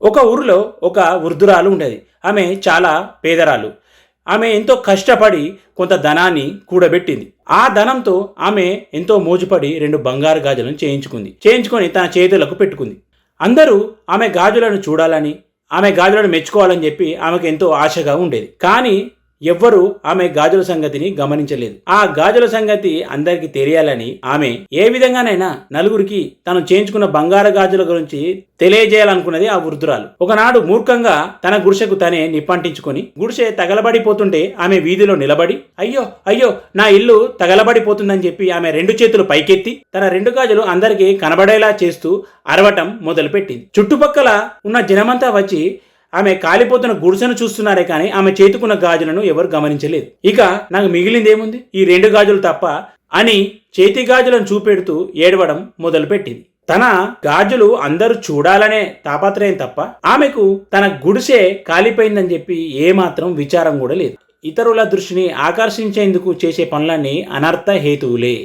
ఒక ఊరిలో ఒక వృద్ధురాలు ఉండేది. ఆమె చాలా పేదరాలు. ఆమె ఎంతో కష్టపడి కొంత ధనాన్ని కూడబెట్టింది. ఆ ధనంతో ఆమె ఎంతో మోజుపడి 2 బంగారు గాజులను చేయించుకొని తన చేతులకు పెట్టుకుంది. అందరూ ఆమె గాజులను చూడాలని, ఆమె గాజులను మెచ్చుకోవాలని చెప్పి ఆమెకు ఎంతో ఆశగా ఉండేది. కానీ ఎవ్వరూ ఆమె గాజుల సంగతిని గమనించలేదు. ఆ గాజుల సంగతి అందరికీ తెలియాలని ఆమె ఏ విధంగానైనా నలుగురికి తను చేయించుకున్న బంగారు గాజుల గురించి తెలియజేయాలనుకున్నది ఆ వృద్ధురాలు. ఒకనాడు మూర్ఖంగా తన గుడిసెకు తనే నిప్పంటించుకొని గుడిసె తగలబడిపోతుంటే ఆమె వీధిలో నిలబడి అయ్యో అయ్యో నా ఇల్లు తగలబడిపోతుందని చెప్పి ఆమె 2 చేతులు పైకెత్తి తన 2 గాజులు అందరికీ కనబడేలా చేస్తూ అరవటం మొదలుపెట్టింది. చుట్టుపక్కల ఉన్న జనమంతా వచ్చి ఆమె కాలిపోతున్న గుడిసెను చూస్తున్నారే కానీ ఆమె చేతుకున్న గాజులను ఎవరు గమనించలేదు. ఇక నాకు మిగిలిందేముంది, ఈ 2 గాజులు తప్ప అని చేతి గాజులను చూపెడుతూ ఏడవడం మొదలుపెట్టింది. తన గాజులు అందరూ చూడాలనే తాపత్రయం తప్ప ఆమెకు తన గుడిసె కాలిపోయిందని చెప్పి ఏమాత్రం విచారం కూడా లేదు. ఇతరుల దృష్టిని ఆకర్షించేందుకు చేసే పనులన్నీ అనర్థ హేతువులే.